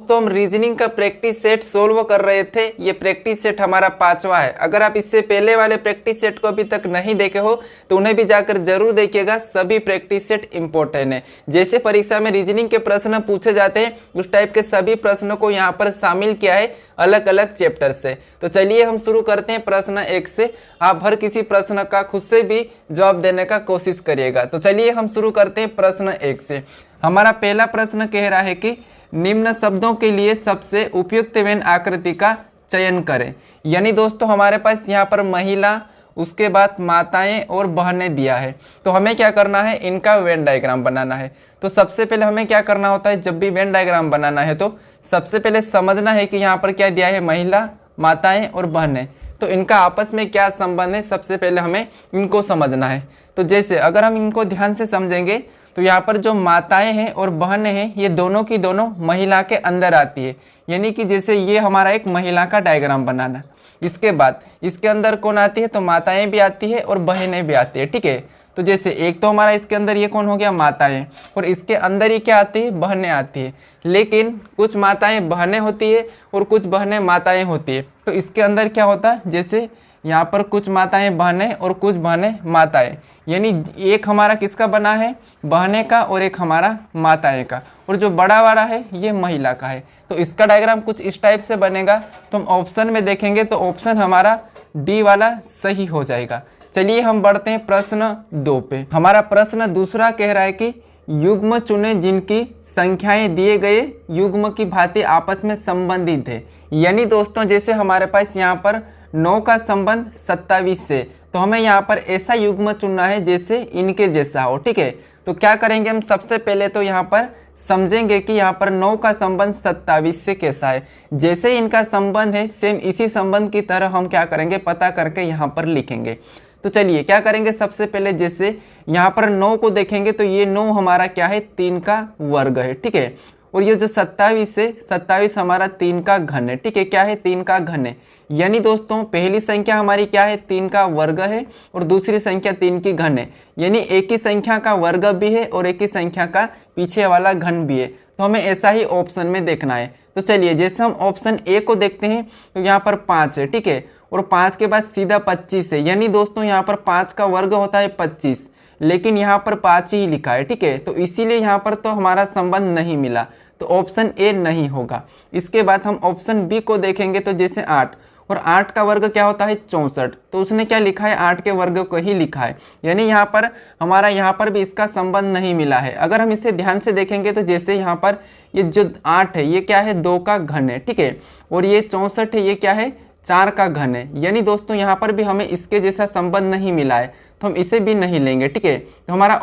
तो हम रीजनिंग का प्रैक्टिस सेट सोल्व कर रहे थे। ये प्रैक्टिस सेट हमारा 5वां है। अगर आप इससे पहले वाले प्रैक्टिस सेट को अभी तक नहीं देखे हो तो उन्हें भी जाकर जरूर देखिएगा। सभी प्रैक्टिस सेट इंपॉर्टेंट है। जैसे परीक्षा में रीजनिंग के प्रश्न पूछे जाते हैं उस टाइप के सभी प्रश्नों को यहाँ पर शामिल किया है अलग अलग चैप्टर से। तो चलिए हम शुरू करते हैं प्रश्न 1 से। आप हर किसी प्रश्न का खुद से भी जवाब देने का कोशिश करिएगा। तो चलिए हम शुरू करते हैं प्रश्न 1 से। हमारा पहला प्रश्न कह रहा है कि निम्न शब्दों के लिए सबसे उपयुक्त वेन आकृति का चयन करें। यानी दोस्तों हमारे पास यहाँ पर महिला, उसके बाद माताएं और बहनें दिया है। तो हमें क्या करना है, इनका वेन डायग्राम बनाना है। तो सबसे पहले हमें क्या करना होता है, जब भी वेन डायग्राम बनाना है तो सबसे पहले समझना है कि यहाँ पर क्या दिया है, महिला, माताएं और बहनें। तो इनका आपस में क्या संबंध है, सबसे पहले हमें इनको समझना है। तो जैसे अगर हम इनको ध्यान से समझेंगे तो यहाँ पर जो माताएं हैं और बहनें हैं ये दोनों की दोनों महिला के अंदर आती है। यानी कि जैसे ये हमारा एक महिला का डायग्राम बनाना। इसके बाद इसके अंदर कौन आती है, तो माताएं भी आती है और बहनें भी आती है। ठीक है, तो जैसे एक तो हमारा इसके अंदर ये कौन हो गया, माताएं, और इसके अंदर ही क्या आती है, बहनें आती है। लेकिन कुछ माताएं बहनें होती है और कुछ बहनें माताएं होती है। तो इसके अंदर क्या होता है, जैसे यहाँ पर कुछ माताएं बहनें और कुछ बहनें माताएं। यानी एक हमारा किसका बना है, बहने का, और एक हमारा माताएं का, और जो बड़ा वाला है ये महिला का है। तो इसका डायग्राम कुछ इस टाइप से बनेगा। तो हम ऑप्शन में देखेंगे तो ऑप्शन हमारा डी वाला सही हो जाएगा। चलिए हम बढ़ते हैं प्रश्न 2 पे। हमारा प्रश्न दूसरा कह रहा है कि युग्म चुने जिनकी संख्याएं दिए गए युग्म की भांति आपस में संबंधित है। यानी दोस्तों जैसे हमारे पास यहाँ पर 9 का संबंध 27 से, तो हमें यहाँ पर ऐसा युग्म चुनना है जैसे इनके जैसा हो। ठीक है, तो क्या करेंगे हम, सबसे पहले तो यहाँ पर समझेंगे कि यहाँ पर 9 का संबंध 27 से कैसा है। जैसे इनका संबंध है सेम इसी संबंध की तरह हम क्या करेंगे, पता करके यहाँ पर लिखेंगे। तो चलिए क्या करेंगे, सबसे पहले जैसे यहाँ पर 9 को देखेंगे तो ये 9 हमारा क्या है, 3 का वर्ग है। ठीक है, और ये जो 27 है, 27 हमारा 3 का घन है। ठीक है, क्या है, 3 का घन है। यानी दोस्तों पहली संख्या हमारी क्या है, 3 का वर्ग है, और दूसरी संख्या 3 की घन है। यानी एक ही संख्या का वर्ग भी है और एक ही संख्या का पीछे वाला घन भी है। तो हमें ऐसा ही ऑप्शन में देखना है। तो चलिए जैसे हम ऑप्शन ए को देखते हैं तो यहाँ पर 5 है। ठीक है, और 5 के बाद सीधा 25 है। यानी दोस्तों यहाँ पर 5 का वर्ग होता है 25, लेकिन यहाँ पर 5 ही लिखा है। ठीक है, तो इसीलिए यहाँ पर तो हमारा संबंध नहीं मिला, तो ऑप्शन ए नहीं होगा। इसके बाद हम ऑप्शन बी को देखेंगे तो जैसे 8, और 8 का वर्ग क्या होता है, 64, तो उसने क्या लिखा है, 8 के वर्ग को ही लिखा है। यानी यहाँ पर हमारा यहाँ पर भी इसका संबंध नहीं मिला है। अगर हम इसे ध्यान से देखेंगे तो जैसे यहाँ पर ये जो 8 है ये क्या है, 2 का घन है। ठीक है, और ये 64 है ये क्या है, 4 का घन है। यानी दोस्तों यहाँ पर भी हमें इसके जैसा संबंध नहीं मिला है, तो हम इसे भी नहीं लेंगे। ठीक है, तो हमारा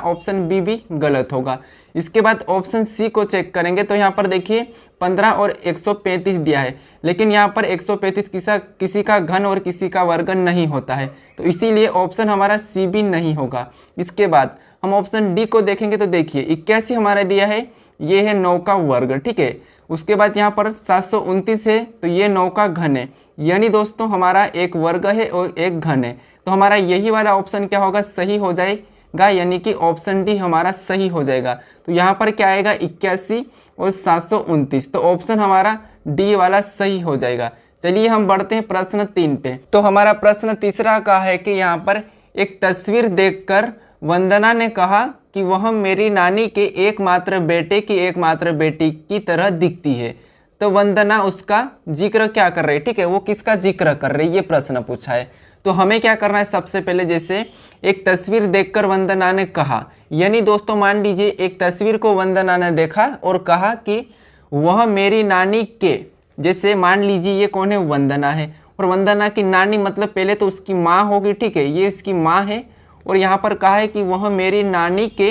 ऑप्शन बी भी गलत होगा। इसके बाद ऑप्शन सी को चेक करेंगे तो यहाँ पर देखिए 15 और 135 दिया है, लेकिन यहाँ पर 135 किसी का घन और किसी का वर्ग नहीं होता है, तो इसीलिए ऑप्शन हमारा सी भी नहीं होगा। इसके बाद हम ऑप्शन डी को देखेंगे तो देखिए 81 हमारा दिया है, ये है 9 का वर्ग। ठीक है, उसके बाद यहाँ पर 729 है, तो ये 9 का घन है। यानी दोस्तों हमारा एक वर्ग है और एक घन है, तो हमारा यही वाला ऑप्शन क्या होगा, सही हो जाएगा। यानी कि ऑप्शन डी हमारा सही हो जाएगा। तो यहाँ पर क्या आएगा, 81 और 729, तो ऑप्शन हमारा डी वाला सही हो जाएगा। चलिए हम बढ़ते हैं प्रश्न 3 पे। तो हमारा प्रश्न तीसरा का है कि यहाँ पर एक तस्वीर देखकर वंदना ने कहा कि वह मेरी नानी के एकमात्र बेटे की एकमात्र बेटी की तरह दिखती है। तो वंदना उसका जिक्र क्या कर रही है, ठीक है, वो किसका जिक्र कर रही है, ये प्रश्न पूछा है। तो हमें क्या करना है, सबसे पहले जैसे एक तस्वीर देखकर वंदना ने कहा, यानी दोस्तों मान लीजिए एक तस्वीर को वंदना ने देखा और कहा कि वह मेरी नानी के, जैसे मान लीजिए ये कौन है, वंदना है, और वंदना की नानी मतलब पहले तो उसकी माँ होगी। ठीक है, ये इसकी माँ है, और यहाँ पर कहा है कि वह मेरी नानी के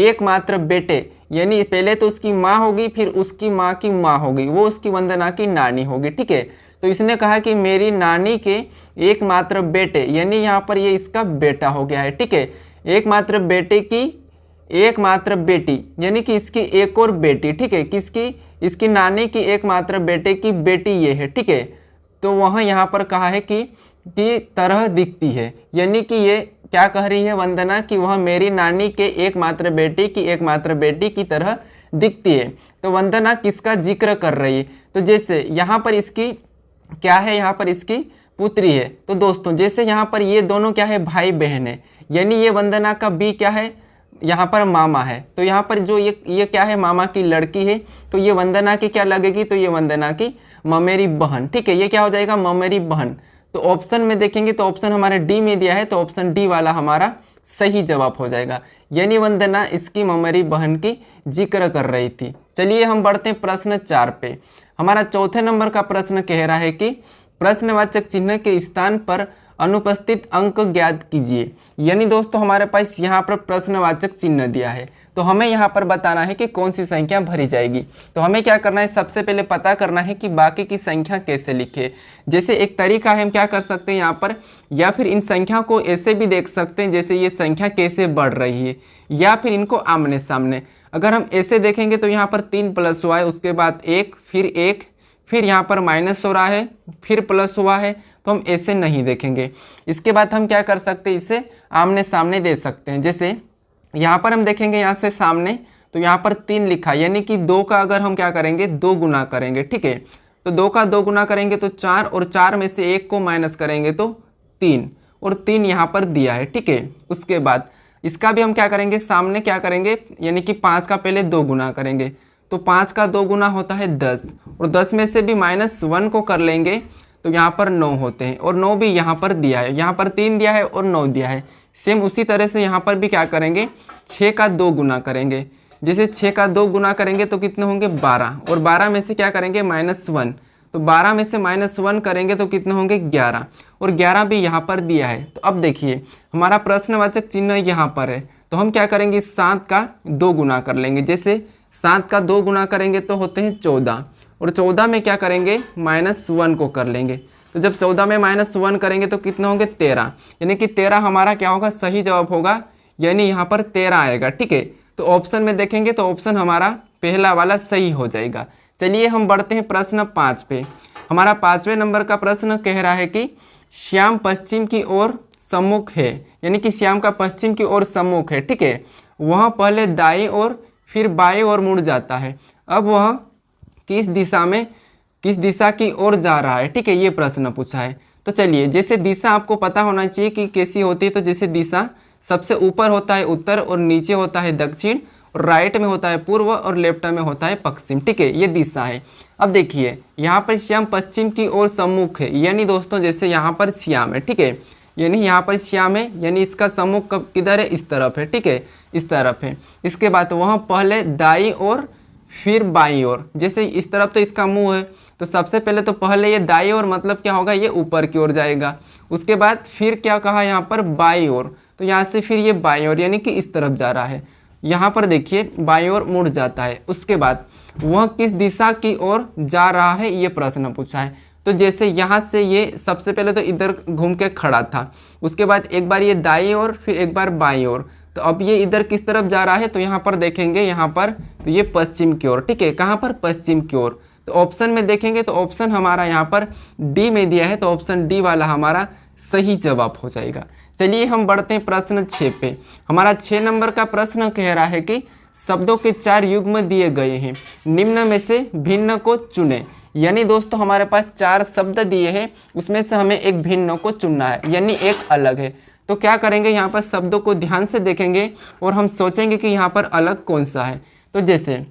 एकमात्र बेटे, यानी पहले तो उसकी माँ होगी फिर उसकी माँ की माँ होगी, वो उसकी वंदना की नानी होगी। ठीक है, तो इसने कहा कि मेरी नानी के एकमात्र बेटे, यानी यहाँ पर ये इसका बेटा हो गया है। ठीक है, एकमात्र बेटे की एकमात्र बेटी, यानी कि इसकी एक और बेटी। ठीक है, किसकी, इसकी नानी की एकमात्र बेटे की बेटी ये है। ठीक है, तो वह यहाँ पर कहा है कि तरह दिखती है, यानी कि ये क्या कह रही है वंदना कि वह मेरी नानी के एकमात्र बेटे की एकमात्र बेटी की तरह दिखती है। तो वंदना किसका जिक्र कर रही है? तो जैसे यहाँ पर इसकी क्या है, यहाँ पर इसकी पुत्री है। तो दोस्तों जैसे यहाँ पर ये दोनों क्या है, भाई बहन है, यानी ये वंदना का भी क्या है, यहाँ पर मामा है। तो यहाँ पर जो ये क्या है, मामा की लड़की है, तो ये वंदना की क्या लगेगी, तो ये वंदना की ममेरी बहन। ठीक है, ये क्या हो जाएगा, ममेरी बहन। तो ऑप्शन में देखेंगे तो ऑप्शन हमारे डी में दिया है, तो ऑप्शन डी वाला हमारा सही जवाब हो जाएगा, यानी वंदना इसकी ममेरी बहन की जिक्र कर रही थी। चलिए हम बढ़ते हैं प्रश्न 4 पे। हमारा चौथे नंबर का प्रश्न कह रहा है कि प्रश्नवाचक चिन्ह के स्थान पर अनुपस्थित अंक ज्ञात कीजिए। यानी दोस्तों हमारे पास यहाँ पर प्रश्नवाचक चिन्ह दिया है, तो हमें यहाँ पर बताना है कि कौन सी संख्या भरी जाएगी। तो हमें क्या करना है, सबसे पहले पता करना है कि बाकी की संख्या कैसे लिखे। जैसे एक तरीका है, हम क्या कर सकते हैं यहाँ पर, या फिर इन संख्या को ऐसे भी देख सकते हैं जैसे ये संख्या कैसे बढ़ रही है, या फिर इनको आमने सामने। अगर हम ऐसे देखेंगे तो यहाँ पर 3 प्लस हुआ है, उसके बाद 1, फिर यहाँ पर माइनस हो रहा है, फिर प्लस हुआ है, तो हम ऐसे नहीं देखेंगे। इसके बाद हम क्या कर सकते हैं, इसे आमने सामने दे सकते हैं। जैसे यहाँ पर हम देखेंगे यहाँ से सामने, तो यहाँ पर 3 लिखा, यानी कि 2 का अगर हम क्या करेंगे, 2 गुना करेंगे। ठीक है, तो 2 का 2 गुना करेंगे तो 4, और 4 में से 1 को माइनस करेंगे तो 3, और 3 यहाँ पर दिया है। ठीक है, उसके बाद इसका भी हम क्या करेंगे, सामने क्या करेंगे, यानी कि 5 का पहले 2 गुना करेंगे, तो 5 का 2 गुना होता है 10, और 10 में से भी -1 को कर लेंगे तो यहाँ पर 9 होते हैं, और 9 भी यहाँ पर दिया है, यहाँ पर 3 दिया है और 9 दिया है। सेम उसी तरह से यहाँ पर भी क्या करेंगे, 6 का 2 गुना करेंगे। जैसे 6 का 2 गुना करेंगे तो कितने होंगे, 12, और 12 में से क्या करेंगे, -1, तो 12 में से -1 करेंगे तो कितने होंगे, 11, और 11 भी यहाँ पर दिया है। तो अब देखिए हमारा प्रश्नवाचक चिन्ह यहाँ पर है, तो हम क्या करेंगे, 7 का 2 गुना कर लेंगे। जैसे 7 का 2 गुना करेंगे तो होते हैं 14, और 14 में क्या करेंगे, -1 को कर लेंगे। तो जब 14 में -1 करेंगे तो कितने होंगे, 13, यानी कि 13 हमारा क्या होगा, सही जवाब होगा, यानी यहाँ पर 13 आएगा। ठीक है, तो ऑप्शन में देखेंगे तो ऑप्शन हमारा पहला वाला सही हो जाएगा। चलिए हम बढ़ते हैं प्रश्न 5 पे। हमारा 5वें नंबर का प्रश्न कह रहा है कि श्याम पश्चिम की ओर सम्मुख है, यानी कि श्याम का पश्चिम की ओर सम्मुख है। ठीक है, वह पहले दाईं ओर फिर बाईं ओर मुड़ जाता है। अब वह किस दिशा की ओर जा रहा है। ठीक है, ये प्रश्न पूछा है। तो चलिए, जैसे दिशा आपको पता होना चाहिए कि कैसी होती है। तो जैसे दिशा सबसे ऊपर होता है उत्तर, और नीचे होता है दक्षिण, और राइट में होता है पूर्व, और लेफ्ट में होता है पश्चिम। ठीक है, ये दिशा है। अब देखिए यहाँ पर श्याम पश्चिम की ओर सम्मुख है, यानी दोस्तों जैसे यहाँ पर श्याम है। ठीक है, यानी यहाँ पर श्याम है, यानी इसका सम्मुख कब किधर है, इस तरफ है। ठीक है, इस तरफ है। इसके बाद वह पहले दाईं ओर फिर बाईं ओर, जैसे इस तरफ तो इसका मुंह है, तो सबसे पहले तो पहले ये दाईं ओर मतलब क्या होगा, ये ऊपर की ओर जाएगा। उसके बाद फिर क्या कहा यहाँ पर, बाईं ओर, तो यहाँ से फिर ये बाईं ओर, यानी कि इस तरफ जा रहा है। यहाँ पर देखिए बाईं ओर मुड़ जाता है। उसके बाद वह किस दिशा की ओर जा रहा है, ये प्रश्न पूछा है। तो जैसे यहाँ से ये सबसे पहले तो इधर घूम के खड़ा था, उसके बाद एक बार ये दाईं ओर, फिर एक बार बाईं ओर, तो अब ये इधर किस तरफ जा रहा है, तो यहाँ पर देखेंगे, यहाँ पर तो ये पश्चिम की ओर। ठीक है, कहाँ पर, पश्चिम की ओर। तो ऑप्शन में देखेंगे तो ऑप्शन हमारा यहाँ पर डी में दिया है, तो ऑप्शन डी वाला हमारा सही जवाब हो जाएगा। चलिए हम बढ़ते हैं प्रश्न 6 पे। हमारा 6 नंबर का प्रश्न कह रहा है कि शब्दों के 4 युग्म दिए गए हैं, निम्न में से भिन्न को चुने। यानी दोस्तों हमारे पास 4 शब्द दिए हैं, उसमें से हमें एक भिन्न को चुनना है, यानी एक अलग है। तो क्या करेंगे, यहाँ पर शब्दों को ध्यान से देखेंगे और हम सोचेंगे कि यहाँ पर अलग कौन सा है। तो जैसे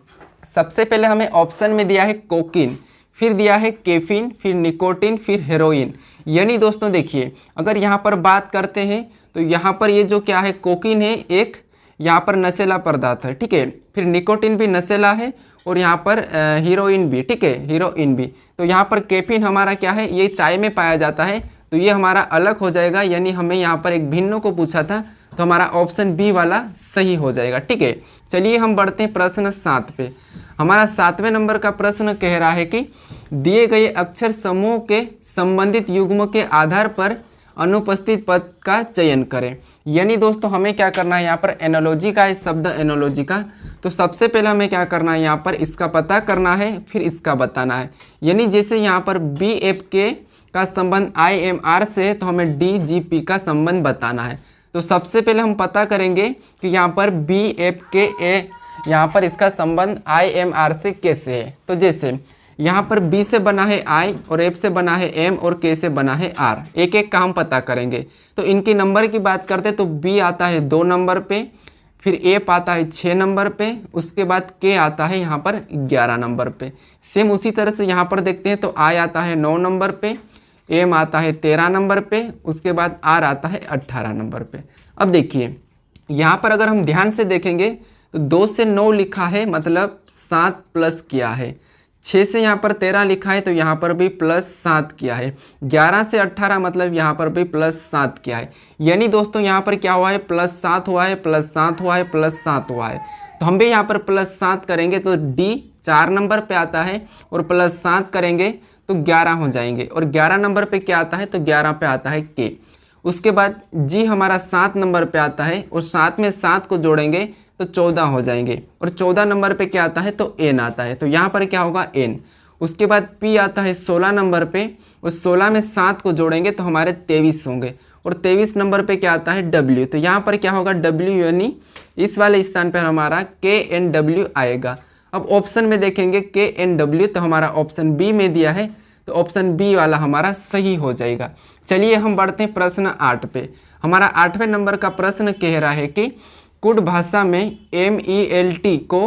सबसे पहले हमें ऑप्शन में दिया है कोकीन, फिर दिया है कैफीन, फिर निकोटीन, फिर हेरोइन। यानी दोस्तों देखिए अगर यहाँ पर बात करते हैं तो यहाँ पर ये जो क्या है, कोकीन है, एक यहाँ पर नशेला पदार्थ है। ठीक है, फिर निकोटीन भी नशेला है, और यहाँ पर हीरोइन भी। ठीक है, हीरोइन भी। तो यहाँ पर कैफीन हमारा क्या है, ये चाय में पाया जाता है, तो ये हमारा अलग हो जाएगा, यानी हमें यहाँ पर एक भिन्न को पूछा था, तो हमारा ऑप्शन बी वाला सही हो जाएगा। ठीक है, चलिए हम बढ़ते हैं प्रश्न 7 पे। हमारा 7वें नंबर का प्रश्न कह रहा है कि दिए गए अक्षर समूह के संबंधित युग्म के आधार पर अनुपस्थित पद का चयन करें। यानी दोस्तों हमें क्या करना है, यहाँ पर एनोलॉजी का है, शब्द एनोलॉजी का। तो सबसे पहले हमें क्या करना है, यहाँ पर इसका पता करना है, फिर इसका बताना है। यानी जैसे यहाँ पर BFK का संबंध IMR से है, तो हमें DGP का संबंध बताना है। तो सबसे पहले हम पता करेंगे कि यहाँ पर BFK यहाँ पर इसका संबंध आई एम आर से कैसे है। तो जैसे यहाँ पर बी से बना है आई और एफ से बना है एम और के से बना है आर, एक एक का हम पता करेंगे। तो इनके नंबर की बात करते तो बी आता है 2 नंबर पे, फिर एफ आता है 6 नंबर पे, उसके बाद के आता है यहाँ पर 11 नंबर पे। सेम उसी तरह से यहाँ पर देखते हैं तो आई आता है 9 नंबर पे, एम आता है 13 नंबर पे, उसके बाद आर आता है 18 नंबर पे। अब देखिए यहाँ पर अगर हम ध्यान से देखेंगे तो 2 से 9 लिखा है मतलब 7 प्लस किया है, 6 से यहाँ पर 13 लिखा है तो यहाँ पर भी प्लस 7 किया है, 11 से 18 मतलब यहाँ पर भी प्लस 7 किया है। यानी दोस्तों यहाँ पर क्या हुआ है, प्लस 7 हुआ है, प्लस 7 हुआ है, प्लस 7 हुआ है। तो हम भी यहाँ पर प्लस 7 करेंगे तो डी 4 नंबर पे आता है और प्लस 7 करेंगे तो 11 हो जाएंगे, और 11 नंबर पे क्या आता है तो 11 पे आता है के। उसके बाद जी हमारा 7 नंबर पे आता है और 7 में 7 को जोड़ेंगे तो 14 हो जाएंगे, और 14 नंबर पे क्या आता है तो एन आता है, तो यहाँ पर क्या होगा एन। उसके बाद पी आता है 16 नंबर पे, उस 16 में 7 को जोड़ेंगे तो हमारे 23 होंगे, और 23 नंबर पे क्या आता है डब्ल्यू, तो यहाँ पर क्या होगा डब्ल्यू, यानी इस वाले स्थान पर हमारा के एन डब्ल्यू आएगा। अब ऑप्शन में देखेंगे के एन डब्ल्यू, तो हमारा ऑप्शन बी में दिया है तो ऑप्शन बी वाला हमारा सही हो जाएगा। चलिए हम बढ़ते हैं प्रश्न 8 पे। हमारा 8वें नंबर का प्रश्न कह रहा है कि कुड भाषा में MELT को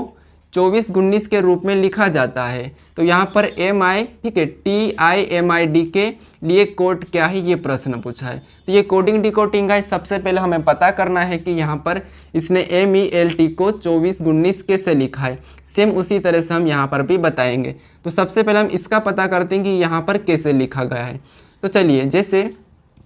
24-19 के रूप में लिखा जाता है। तो यहाँ पर MI, ठीक है, TIMID के लिए कोड क्या है, ये प्रश्न पूछा है। तो ये कोडिंग डिकोडिंग है। सबसे पहले हमें पता करना है कि यहाँ पर इसने MELT को 24-19 कैसे लिखा है। सेम उसी तरह से हम यहाँ पर भी बताएंगे। तो सबसे पहले हम इसका पता करते हैं कि यहाँ पर कैसे लिखा गया है। तो चलिए, जैसे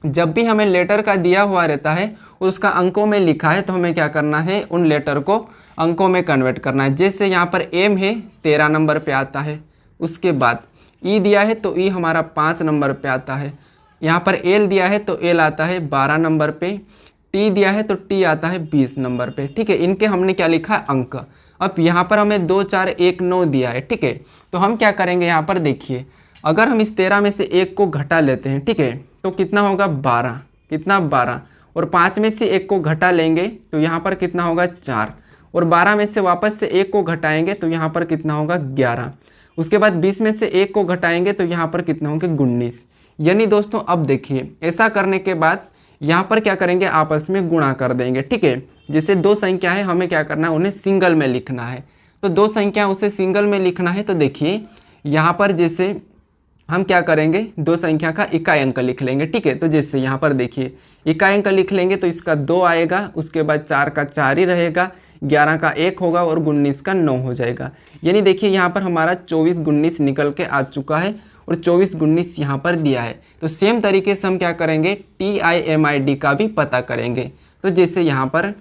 जब भी हमें लेटर का दिया हुआ रहता है उसका अंकों में लिखा है तो हमें क्या करना है, उन लेटर को अंकों में कन्वर्ट करना है। जैसे यहाँ पर एम है 13 नंबर पे आता है, उसके बाद ई दिया है तो ई हमारा 5 नंबर पे आता है, यहाँ पर एल दिया है तो एल आता है 12 नंबर पे, टी दिया है तो टी आता है 20 नंबर पे, ठीक है। इनके हमने क्या लिखा अंक। अब यहाँ पर हमें 2 4 1 9 दिया है, ठीक है। तो हम क्या करेंगे, यहाँ पर देखिए अगर हम इस 13 में से 1 को घटा लेते हैं, ठीक है, तो कितना होगा 12, कितना 12, और 5 में से 1 को घटा लेंगे तो यहाँ पर कितना होगा 4, और 12 में से वापस से 1 को घटाएंगे तो यहाँ पर कितना होगा 11। उसके बाद 20 में से 1 को घटाएंगे तो यहाँ पर कितना होंगे 19। यानी दोस्तों अब देखिए ऐसा करने के बाद यहाँ पर क्या करेंगे, आपस में गुणा कर देंगे, ठीक है। जैसे 2 संख्या है, हमें क्या करना है, उन्हें सिंगल में लिखना है। तो 2 संख्या उसे सिंगल में लिखना है। तो देखिए यहाँ पर जैसे हम क्या करेंगे, 2 संख्या का इकाई अंक लिख लेंगे, ठीक है। तो जैसे यहाँ पर देखिए इकाई अंक लिख लेंगे तो इसका 2 आएगा, उसके बाद 4 का 4 ही रहेगा, 11 का 1 होगा और 19 का 9 हो जाएगा। यानी देखिए यहाँ पर हमारा 24-19 निकल के आ चुका है और 24-19 यहाँ पर दिया है। तो सेम तरीके से हम क्या करेंगे, TIMID का भी पता करेंगे। तो जैसे यहाँ पर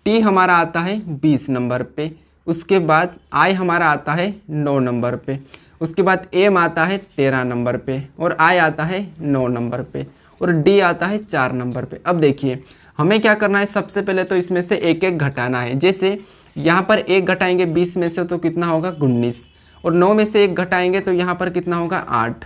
टी हमारा आता है 20 नंबर पे, उसके बाद आई हमारा आता है 9 नंबर पे, उसके बाद एम आता है 13 नंबर पे, और आई आता है 9 नंबर पे, और डी आता है 4 नंबर पे। अब देखिए हमें क्या करना है, सबसे पहले तो इसमें से एक एक घटाना है। जैसे यहाँ पर 1 घटाएंगे 20 में से तो कितना होगा 19, और 9 में से 1 घटाएंगे तो यहाँ पर कितना होगा 8,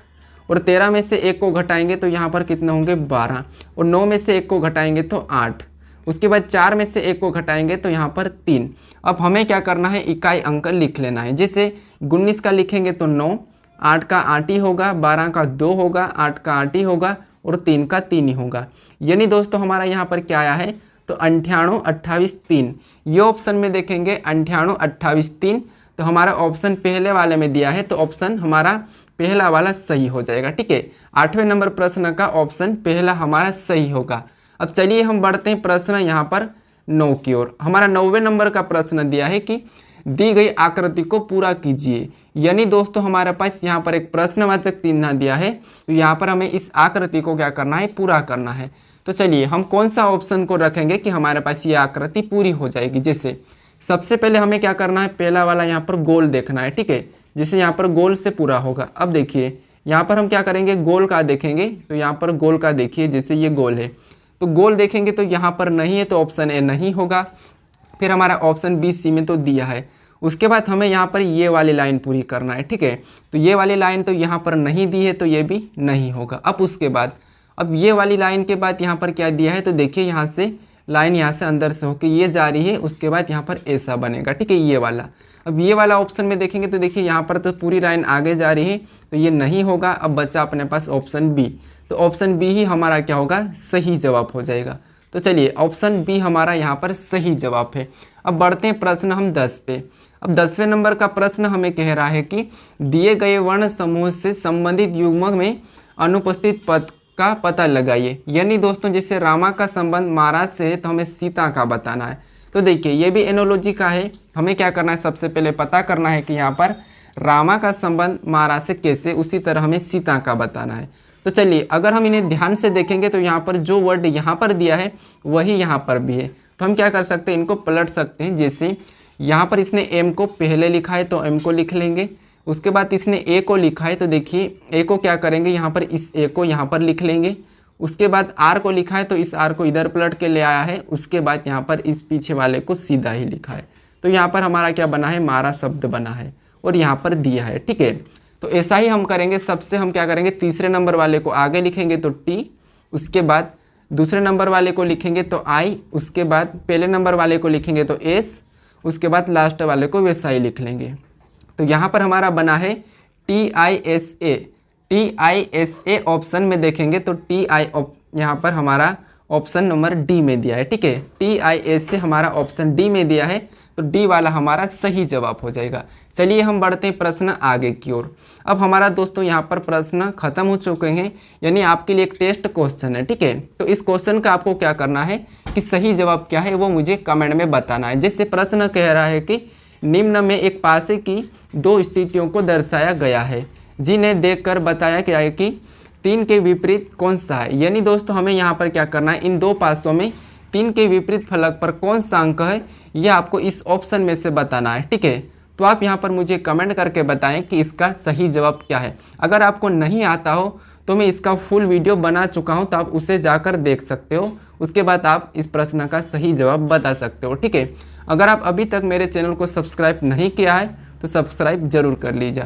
और 13 में से 1 को घटाएंगे तो यहाँ पर कितना होंगे 12, और 9 में से 1 को घटाएंगे तो 8, उसके बाद 4 में से 1 को घटाएंगे तो यहाँ पर 3। अब हमें क्या करना है, इकाई अंक लिख लेना है। जैसे 19 का लिखेंगे तो 9, 8 का 8 ही होगा, 12 का 2 होगा, 8 का 8 ही होगा, और 3 का 3 ही होगा। यानी दोस्तों हमारा यहाँ पर क्या आया है, तो 98 28 3। ये ऑप्शन में देखेंगे 98 28 3, तो हमारा ऑप्शन पहले वाले में दिया है तो ऑप्शन हमारा पहला वाला सही हो जाएगा, ठीक है। 8वें नंबर प्रश्न का ऑप्शन पहला हमारा सही होगा। अब चलिए हम बढ़ते हैं प्रश्न यहाँ पर 9 की ओर। हमारा 9वें नंबर का प्रश्न दिया है कि दी गई आकृति को पूरा कीजिए। यानी दोस्तों हमारे पास यहाँ पर एक प्रश्नवाचक चिन्ह दिया है, तो यहाँ पर हमें इस आकृति को क्या करना है, पूरा करना है। तो चलिए हम कौन सा ऑप्शन को रखेंगे कि हमारे पास ये आकृति पूरी हो जाएगी। जैसे सबसे पहले हमें क्या करना है, पहला वाला यहाँ पर गोल देखना है, ठीक है। जैसे यहाँ पर गोल से पूरा होगा। अब देखिए यहाँ पर हम क्या करेंगे, गोल का देखेंगे, तो यहाँ पर गोल का देखिए, जैसे ये गोल है तो गोल देखेंगे तो यहाँ पर नहीं है तो ऑप्शन ए नहीं होगा। फिर हमारा ऑप्शन बी सी में तो दिया है। उसके बाद हमें यहाँ पर ये वाली लाइन पूरी करना है, ठीक है। तो ये वाली लाइन तो यहाँ पर नहीं दी है तो ये भी नहीं होगा। अब उसके बाद अब ये वाली लाइन के बाद यहाँ पर क्या दिया है, तो देखिए यहाँ से लाइन यहाँ से अंदर से होकर ये जा रही है, उसके बाद यहाँ पर ऐसा बनेगा, ठीक है, ये वाला। अब ये वाला ऑप्शन में देखेंगे तो देखिए यहाँ पर तो पूरी लाइन आगे जा रही है, तो ये नहीं होगा। अब बचा अपने पास ऑप्शन बी, तो ऑप्शन बी ही हमारा क्या होगा, सही जवाब हो जाएगा। तो चलिए ऑप्शन बी हमारा यहाँ पर सही जवाब है। अब बढ़ते हैं प्रश्न हम 10 पे। अब 10वें नंबर का प्रश्न हमें कह रहा है कि दिए गए वर्ण समूह से संबंधित युग्मक में अनुपस्थित पद का पता लगाइए। यानी दोस्तों जैसे रामा का संबंध महाराज से है तो हमें सीता का बताना है। तो देखिए ये भी एनोलॉजी का है, हमें क्या करना है, सबसे पहले पता करना है कि यहाँ पर रामा का संबंध महाराज से कैसे, उसी तरह हमें सीता का बताना है। तो चलिए अगर हम इन्हें ध्यान से देखेंगे तो यहाँ पर जो वर्ड यहाँ पर दिया है वही यहाँ पर भी है। तो हम क्या कर सकते हैं, इनको पलट सकते हैं। जैसे यहाँ पर इसने एम को पहले लिखा है तो एम को लिख लेंगे, उसके बाद इसने ए को लिखा है तो देखिए ए को क्या करेंगे, यहाँ पर इस ए को यहाँ पर लिख लेंगे। उसके बाद आर को लिखा है तो इस आर को इधर पलट के ले आया है, उसके बाद यहाँ पर इस पीछे वाले को सीधा ही लिखा है। तो यहाँ पर हमारा क्या बना है, मारा शब्द बना है और यहाँ पर दिया है, ठीक है। तो ऐसा ही हम करेंगे, सबसे हम क्या करेंगे, तीसरे नंबर वाले को आगे लिखेंगे तो टी, उसके बाद दूसरे नंबर वाले को लिखेंगे तो आई, उसके बाद पहले नंबर वाले को लिखेंगे तो एस, उसके बाद लास्ट वाले को वैसा ही लिख लेंगे। तो यहाँ पर हमारा बना है TISA। TISA ऑप्शन में देखेंगे तो यहाँ पर हमारा ऑप्शन नंबर डी में दिया है, ठीक है। TISA हमारा ऑप्शन डी में दिया है, तो डी वाला हमारा सही जवाब हो जाएगा। चलिए हम बढ़ते हैं प्रश्न आगे की ओर। अब हमारा दोस्तों यहाँ पर प्रश्न खत्म हो चुके हैं, यानी आपके लिए एक टेस्ट क्वेश्चन है, ठीक है। तो इस क्वेश्चन का आपको क्या करना है कि सही जवाब क्या है वो मुझे कमेंट में बताना है। जैसे प्रश्न कह रहा है कि निम्न में एक पासे की दो स्थितियों को दर्शाया गया है, जिन्हें देखकर बताया गया है कि 3 के विपरीत कौन सा है। यानी दोस्तों हमें यहाँ पर क्या करना है, इन दो पासों में 3 के विपरीत फलक पर कौन सा अंक है ये आपको इस ऑप्शन में से बताना है, ठीक है। तो आप यहाँ पर मुझे कमेंट करके बताएं कि इसका सही जवाब क्या है। अगर आपको नहीं आता हो तो मैं इसका फुल वीडियो बना चुका हूँ, तो आप उसे जाकर देख सकते हो। उसके बाद आप इस प्रश्न का सही जवाब बता सकते हो, ठीक है। अगर आप अभी तक मेरे चैनल को सब्सक्राइब नहीं किया है तो सब्सक्राइब जरूर कर लीजिए।